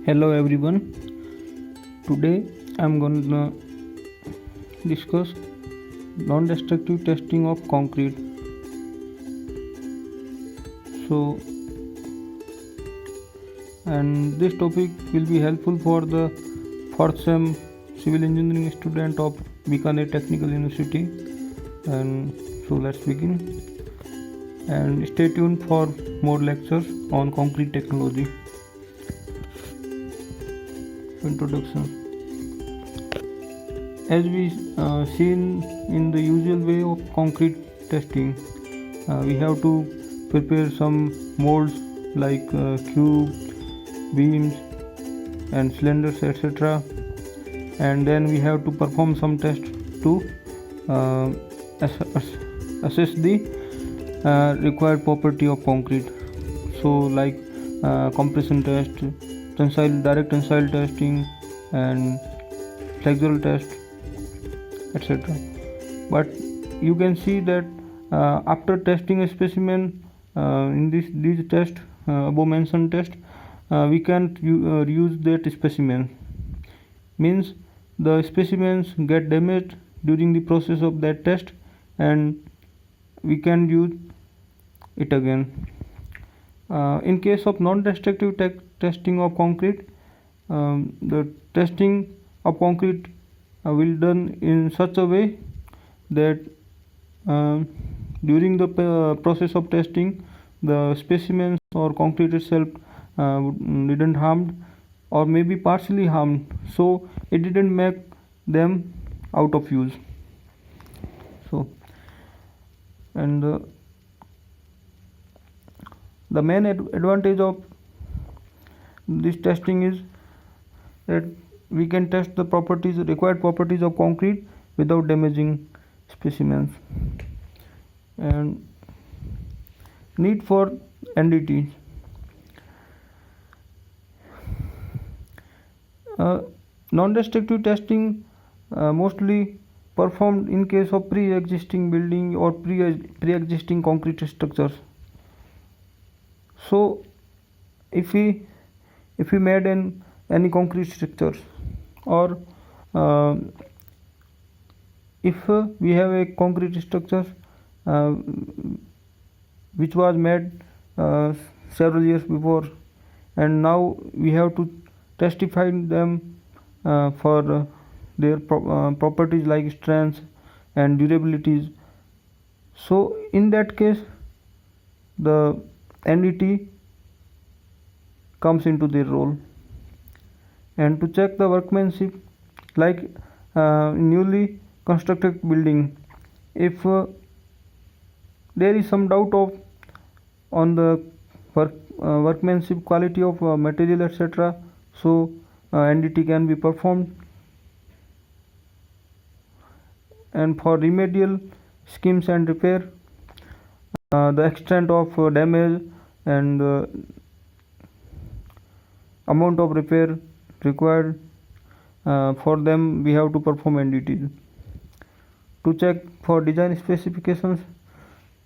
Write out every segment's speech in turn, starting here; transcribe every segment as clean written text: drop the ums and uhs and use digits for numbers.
Hello everyone. Today I'm gonna discuss non-destructive testing of concrete. So, and this topic will be helpful for the fourth sem civil engineering student of Bikaner Technical University. And so let's begin. And stay tuned for more lectures on concrete technology. Introduction. As we seen in the usual way of concrete testing, we have to prepare some molds like cubes, beams and cylinders, etc. And then we have to perform some tests to uh, assess the required property of concrete. So like compression test, direct tensile testing and flexural test, etc. But you can see that after testing a specimen in these tests, above mentioned test, we can't use that specimen. Means the specimens get damaged during the process of that test and we can use it again. In case of non-destructive testing of concrete, the testing of concrete will done in such a way that during the process of testing, the specimens or concrete itself didn't harmed or maybe partially harmed, so it didn't make them out of use. So, and the main advantage of this testing is that we can test the required properties of concrete without damaging specimens. And need for NDT. Non-destructive testing mostly performed in case of pre-existing building or pre-existing concrete structures. So if we made any concrete structures or if we have a concrete structure which was made several years before and now we have to testify them for their properties like strength and durabilities. So in that case the NDT comes into their role. And to check the workmanship, like newly constructed building, if there is some doubt on the workmanship, quality of material, etc., so NDT can be performed. And for remedial schemes and repair, the extent of damage and amount of repair required, for them we have to perform NDT. To check for design specifications,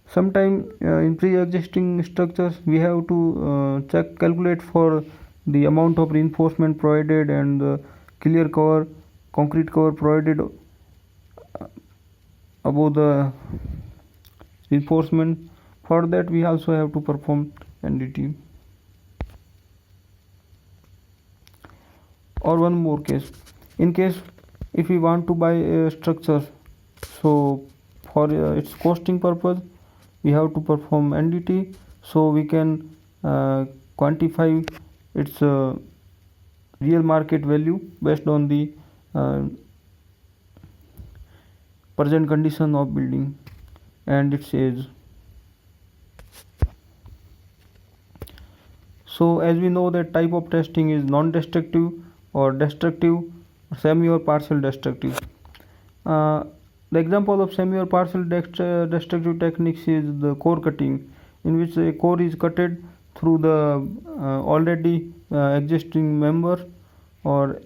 sometime in pre-existing structures we have to calculate for the amount of reinforcement provided and the clear cover, concrete cover provided above the reinforcement. For that we also have to perform NDT. Or one more case, in case if we want to buy a structure, so for its costing purpose we have to perform NDT so we can quantify its real market value based on the present condition of building and its age. So as we know that type of testing is non-destructive or destructive, semi or partial destructive. The example of semi or partial destructive techniques is the core cutting, in which a core is cutted through the already existing member or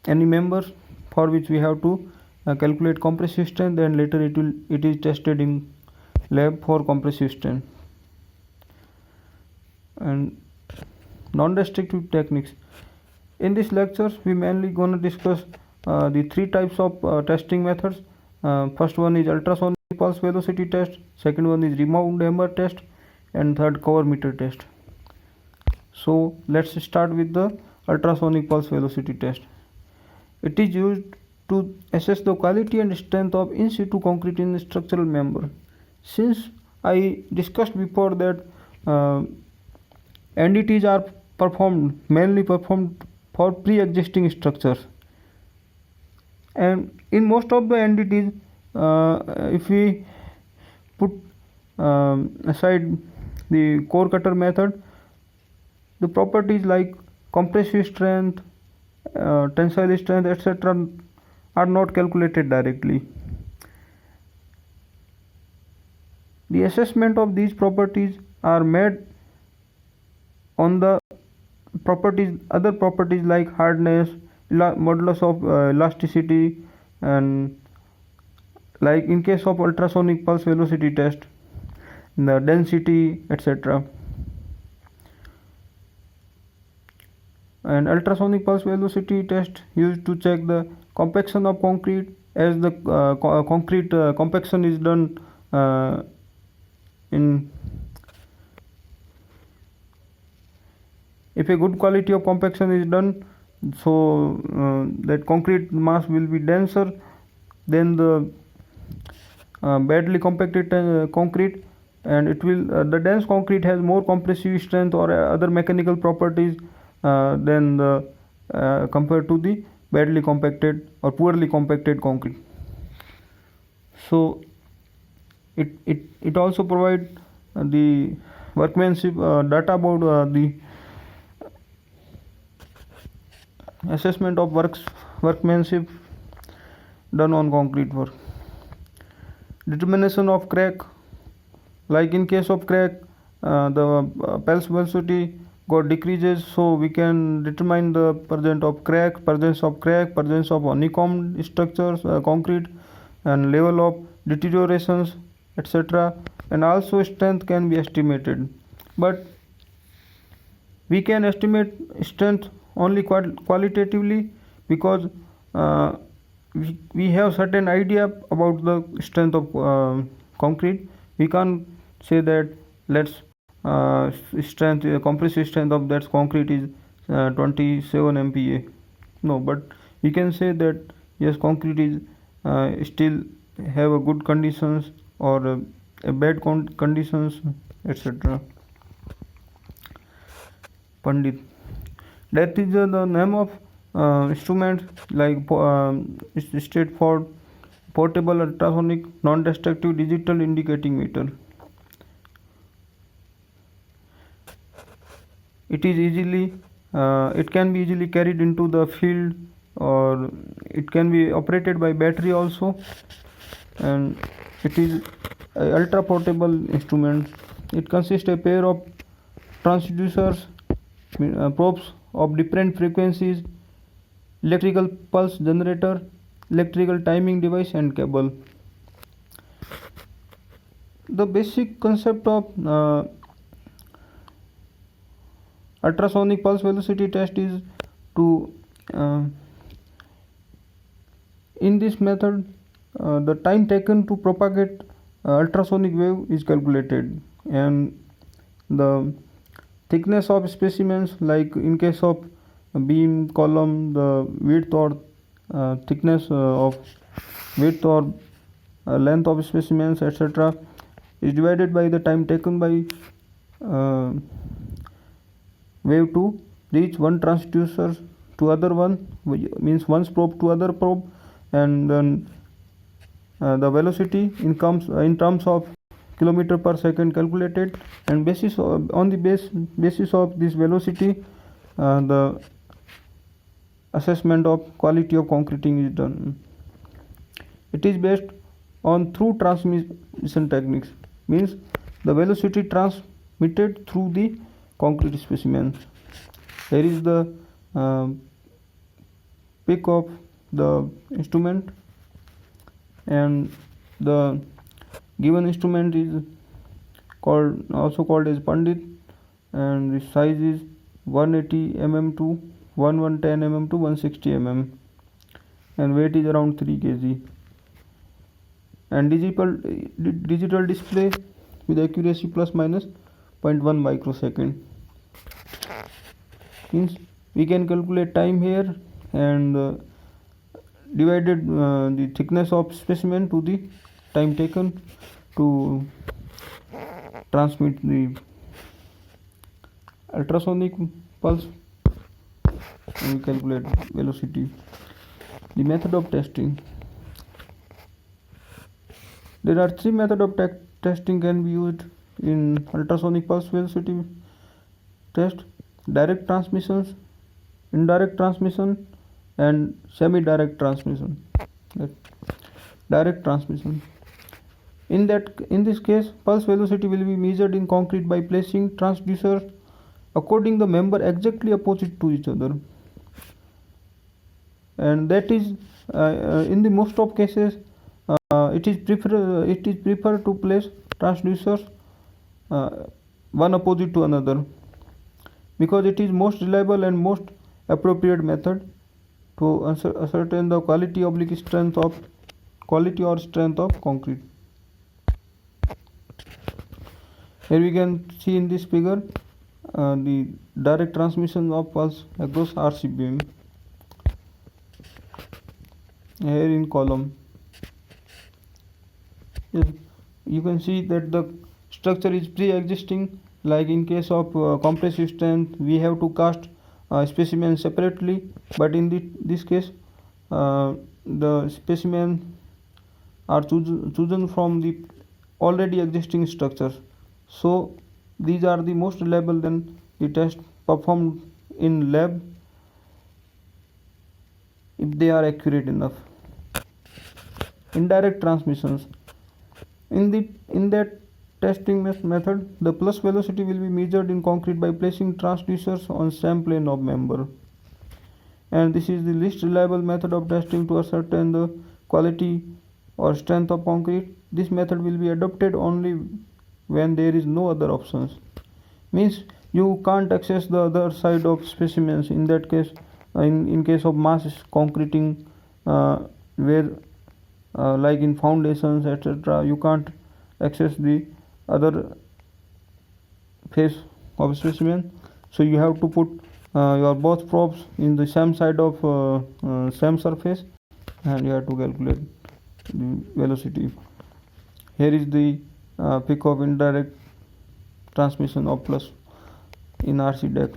any members, for which we have to calculate compressive strength, and later it is tested in lab for compressive strength. And non-destructive techniques, In these lectures we mainly gonna discuss the three types of testing methods. First one is ultrasonic pulse velocity test, second one is rebound hammer test, and third cover meter test. So let's start with the ultrasonic pulse velocity test. It is used to assess the quality and strength of in situ concrete in structural member. Since I discussed before that NDTs are mainly performed for pre-existing structures, and in most of the NDTs, if we put aside the core cutter method, the properties like compressive strength, tensile strength, etc. are not calculated directly. The assessment of these properties are made on the other properties like hardness, modulus of elasticity, and like in case of ultrasonic pulse velocity test, the density, etc. And ultrasonic pulse velocity test used to check the compaction of concrete, as the concrete compaction is done in if a good quality of compaction is done, so that concrete mass will be denser than the badly compacted concrete, and it will the dense concrete has more compressive strength or other mechanical properties than the compared to the badly compacted or poorly compacted concrete. So it also provide the workmanship data about the assessment of workmanship done on concrete work. Determination of crack, like in case of crack, the pulse velocity got decreases, so we can determine the presence of honeycomb structures, concrete, and level of deteriorations, etc. And also strength can be estimated, but we can estimate strength only qualitatively, because we have certain idea about the strength of concrete. We can't say that let's compressive strength of that concrete is 27 MPa. No, but we can say that yes, concrete is still have a good conditions or a bad conditions, etc. Pandit. That is the name of instrument, like straightforward portable ultrasonic non-destructive digital indicating meter. It is easily it can be easily carried into the field, or it can be operated by battery also, and it is a ultra portable instrument. It consists a pair of transducers, probes of different frequencies, electrical pulse generator, electrical timing device, and cable. The basic concept of ultrasonic pulse velocity test is to in this method the time taken to propagate ultrasonic wave is calculated, and the thickness of specimens, like in case of beam column, the width or thickness of width or length of specimens, etc., is divided by the time taken by wave to reach one transducer to other one, means one probe to other probe, and then the velocity in terms of kilometer per second calculated, and on the basis of this velocity the assessment of quality of concreting is done. It is based on through transmission techniques, means the velocity transmitted through the concrete specimen. Here is the pic of the instrument, and the given instrument is also called as Pandit, and the size is 180 mm to 1110 mm to 160 mm, and weight is around 3 kg. And digital display with accuracy plus minus 0.1 microsecond. Means we can calculate time here, and divided the thickness of specimen to the time taken to transmit the ultrasonic pulse, and we calculate velocity. The method of testing. There are three methods of testing can be used in ultrasonic pulse velocity test: direct transmissions, indirect transmission, and semi-direct transmission. Direct transmission. In this case, pulse velocity will be measured in concrete by placing transducers according the member exactly opposite to each other, and that is in the most of cases it is preferred to place transducers one opposite to another, because it is most reliable and most appropriate method to ascertain the quality or strength of concrete. Here we can see in this figure the direct transmission of pulse across RC beam. Here in column, you can see that the structure is pre-existing. Like in case of compressive strength, we have to cast specimen separately, but in this case the specimen are chosen from the already existing structures. So these are the most reliable than the test performed in lab, if they are accurate enough. Indirect transmissions. In that testing method, the pulse velocity will be measured in concrete by placing transducers on same plane of member, and this is the least reliable method of testing to ascertain the quality or strength of concrete. This method will be adopted only when there is no other options. Means you can't access the other side of specimens. In that case, in case of mass concreting, where like in foundations etc., you can't access the other face of specimen, so you have to put your both probes in the same side of same surface, and you have to calculate the velocity. Here is the peak of indirect transmission of plus in RC deck.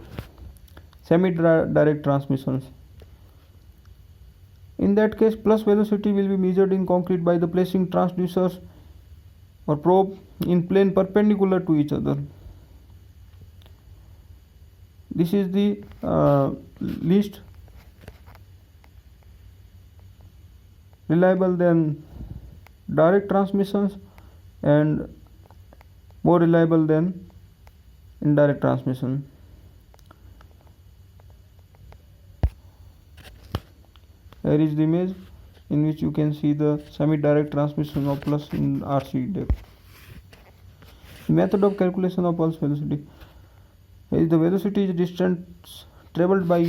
Semi-direct transmissions. In that case, pulse velocity will be measured in concrete by the placing transducers or probe in plane perpendicular to each other. This is the least reliable than direct transmissions and more reliable than indirect transmission. Here is the image in which you can see the semi-direct transmission of pulse in RC deck. The method of calculation of pulse velocity. Here is the velocity is distance traveled by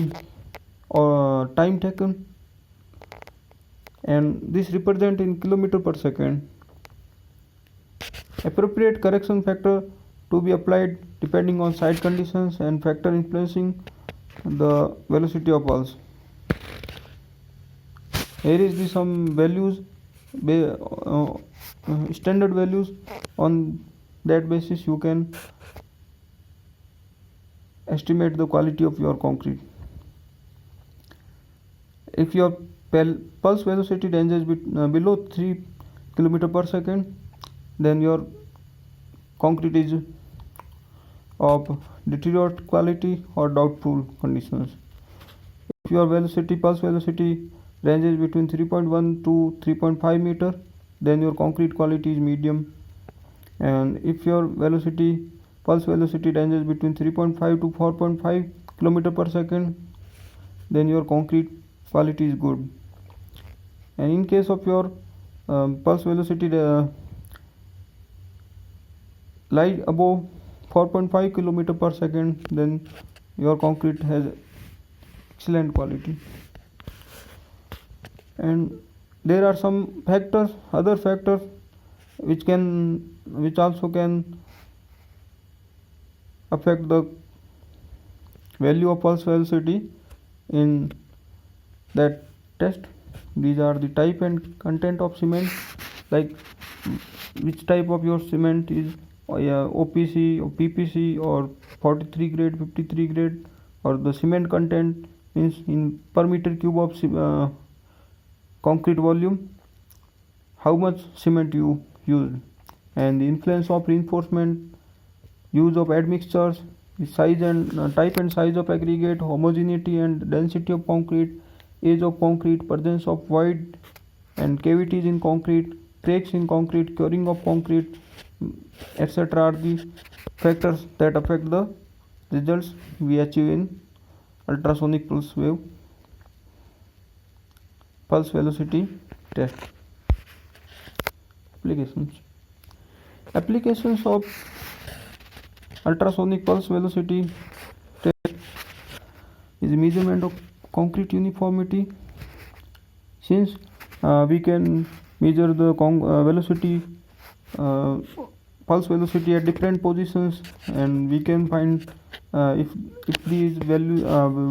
time taken, and this represent in kilometer per second. Appropriate correction factor to be applied depending on site conditions and factor influencing the velocity of pulse. Here is the some values, standard values. On that basis you can estimate the quality of your concrete. If your pulse velocity ranges below 3 km per second, then your concrete is of deteriorated quality or doubtful conditions. If your pulse velocity ranges between 3.1 to 3.5 meter, then your concrete quality is medium. And if your pulse velocity ranges between 3.5 to 4.5 km per second, then your concrete quality is good. And in case of your pulse velocity lie above 4.5 km per second, then your concrete has excellent quality. And there are some factors, other factors which also can affect the value of pulse velocity in that test. These are the type and content of cement, like which type of your cement is OPC or PPC or 43 grade, 53 grade, or the cement content means in per meter cube of concrete volume, how much cement you use, and the influence of reinforcement, use of admixtures, the size and type and size of aggregate, homogeneity and density of concrete, age of concrete, presence of void and cavities in concrete, cracks in concrete, curing of concrete, etc. are the factors that affect the results we achieve in ultrasonic pulse velocity test. Applications of ultrasonic pulse velocity test is measurement of concrete uniformity. Since we can measure the velocity, pulse velocity at different positions, and we can find if the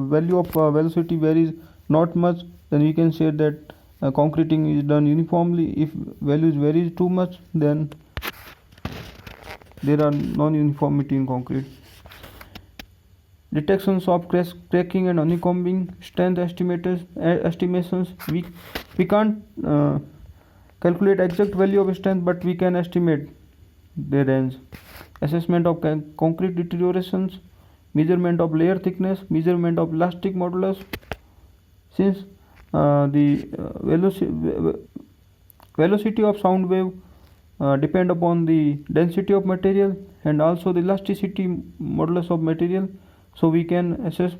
value of velocity varies not much, then we can say that concreting is done uniformly. If values varies too much, then there are non-uniformity in concrete. Detections of cracking and honeycombing, strength estimations. We can't calculate exact value of strength, but we can estimate their range. Assessment of concrete deteriorations, measurement of layer thickness, measurement of elastic modulus. Since the velocity of sound wave depend upon the density of material and also the elasticity modulus of material, so we can assess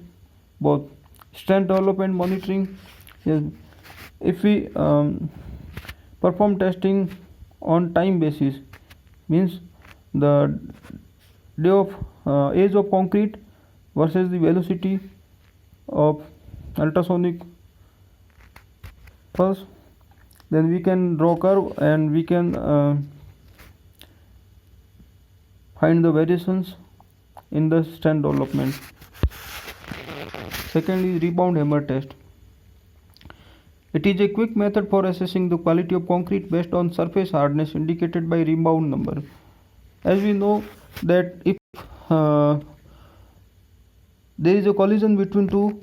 both. Strength development monitoring. Yes. If we perform testing on time basis, means the day of age of concrete versus the velocity of ultrasonic pulse, then we can draw curve and we can find the variations in the strength development. Second is rebound hammer test. It is a quick method for assessing the quality of concrete based on surface hardness indicated by rebound number. As we know that if there is a collision between two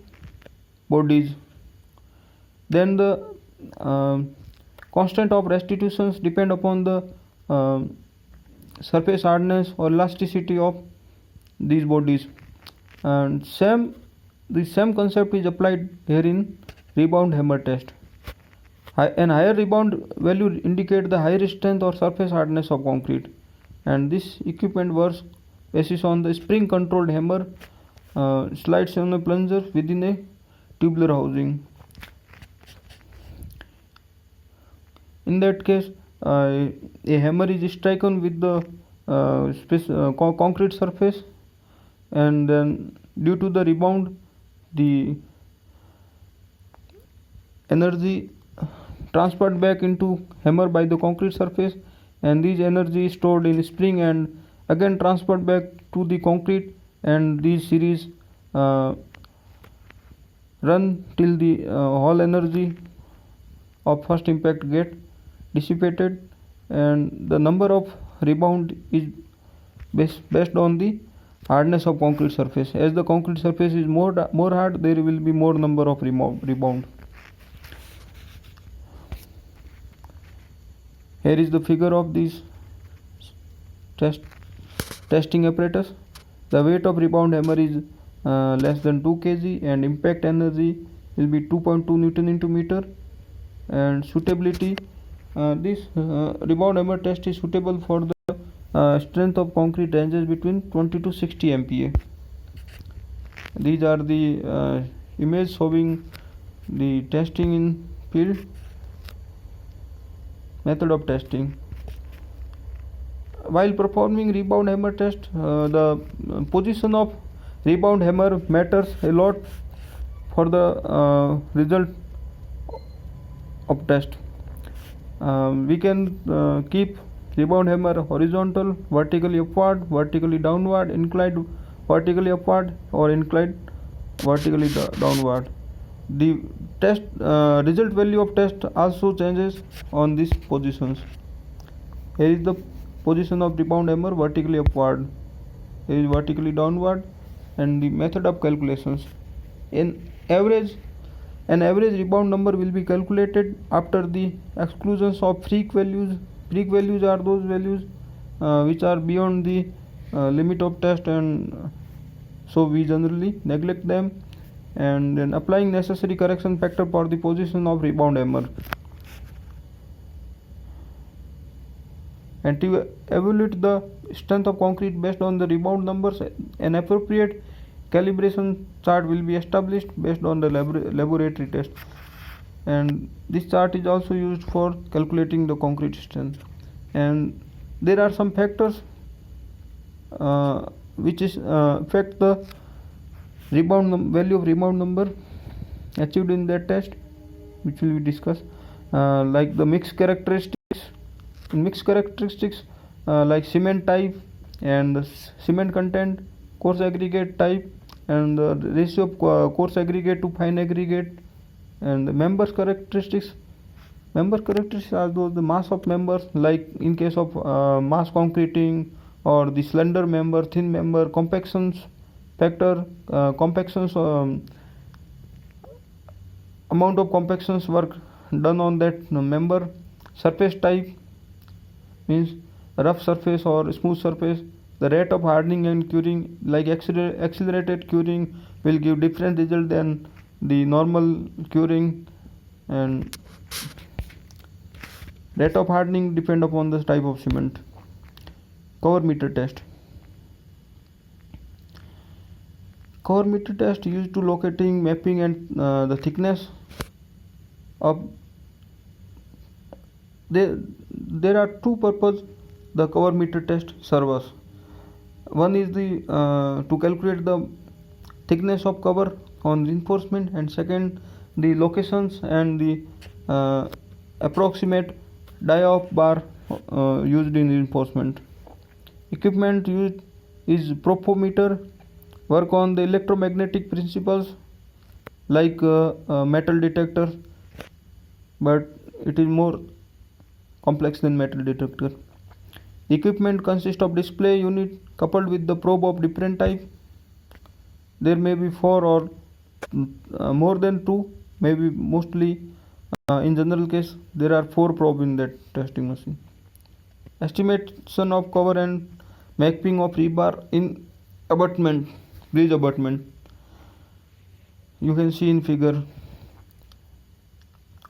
bodies, then the constant of restitutions depend upon the surface hardness or elasticity of these bodies, and the same concept is applied here in rebound hammer test. An higher rebound value indicate the higher strength or surface hardness of concrete, and this equipment works basis on the spring controlled hammer slides on a plunger within a tubular housing. In that case, a hammer is striken with the concrete surface, and then due to the rebound, the energy transferred back into hammer by the concrete surface, and this energy is stored in spring and again transferred back to the concrete, and these series run till the whole energy of first impact get dissipated, and the number of rebound is based on the hardness of concrete surface. As the concrete surface is more hard, there will be more number of rebound. Here is the figure of this testing apparatus. The weight of rebound hammer is less than 2 kg and impact energy will be 2.2 Newton into meter. And suitability, this rebound hammer test is suitable for the strength of concrete ranges between 20 to 60 MPa. These are the image showing the testing in field. Method of testing. While performing rebound hammer test, the position of rebound hammer matters a lot for the result of test. We can keep rebound hammer horizontal, vertically upward, vertically downward, inclined vertically upward, or inclined vertically downward. The test result value of test also changes on these positions. Here is the position of rebound hammer vertically upward, here is vertically downward, and the method of calculations. In average, an average rebound number will be calculated after the exclusions of freak values. Freak values are those values which are beyond the limit of test, and so we generally neglect them, and then applying necessary correction factor for the position of rebound hammer. And to evaluate the strength of concrete based on the rebound numbers, an appropriate calibration chart will be established based on the laboratory test, and this chart is also used for calculating the concrete strength. And there are some factors which is affect the value of rebound number achieved in that test, which will be discussed, like the mixed characteristics. In mixed characteristics, like cement type and the cement content, coarse aggregate type, and the ratio of coarse aggregate to fine aggregate, and the members characteristics. Member characteristics are those the mass of members, like in case of mass concreting, or the slender member, thin member, compactions factor, compactions amount of compactions work done on that member. Surface type means rough surface or smooth surface. The rate of hardening and curing, like accelerated curing will give different result than the normal curing, and rate of hardening depend upon the type of cement. Cover meter test. Cover meter test used to locating, mapping, and the thickness of. There are two purposes the cover meter test serves. One is the to calculate the thickness of cover on reinforcement, and second the locations and the approximate die-off bar used in reinforcement. Equipment used is profometer, work on the electromagnetic principles like metal detector, but it is more complex than metal detector. The equipment consists of display unit coupled with the probe of different type. There may be 4 or more than 2, maybe mostly in general case there are 4 probe in that testing machine. Estimation of cover and mapping of rebar in abutment, bridge abutment. You can see in figure.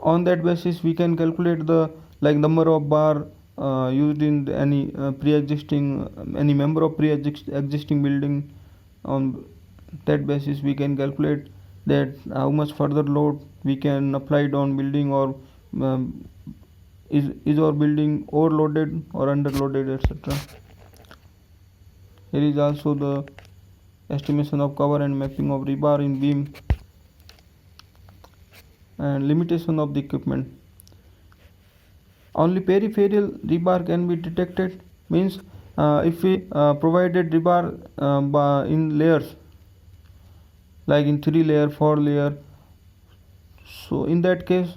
On that basis we can calculate the like number of bar used in any pre-existing any member of pre-existing building. On that basis we can calculate that how much further load we can apply it on building, or is our building overloaded or underloaded, etc. Here is also the estimation of cover and mapping of rebar in beam, and limitation of the equipment. Only peripheral rebar can be detected, means if we provided rebar in layers, like in 3 layer, 4 layer, so in that case,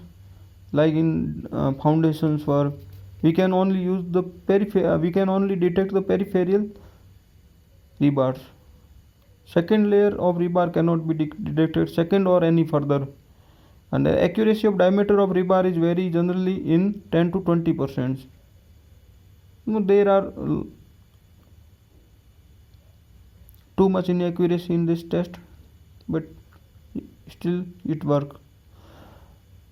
like in foundations work, we can only use the we can only detect the peripheral rebars. Second layer of rebar cannot be detected, second or any further, and the accuracy of diameter of rebar is very generally in 10 to 20%. There are too much inaccuracy in this test, but still it works.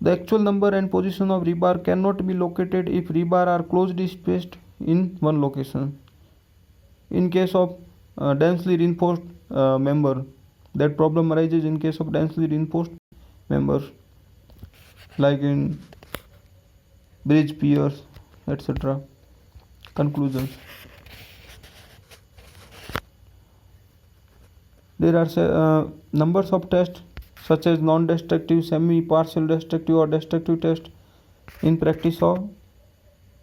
The actual number and position of rebar cannot be located if rebar are closely spaced in one location. In case of densely reinforced member, that problem arises in case of densely reinforced members, like in bridge piers, etc. Conclusions. There are numbers of tests such as non-destructive, semi-partial destructive or destructive test in practice of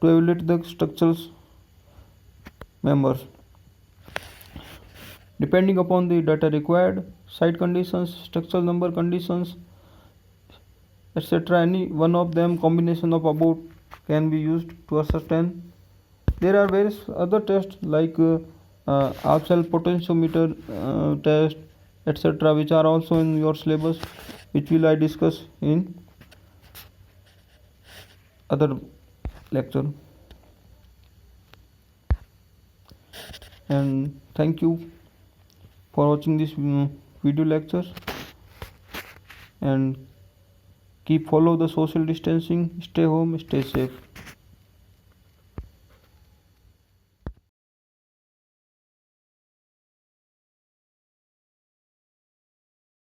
to evaluate the structural members. Depending upon the data required, site conditions, structural number conditions, etc., any one of them combination of about can be used to ascertain. There are various other tests like Absel potentiometer test, etc., which are also in your syllabus, which will I discuss in other lecture. And thank you for watching this video lecture, and keep follow the social distancing, stay home, stay safe.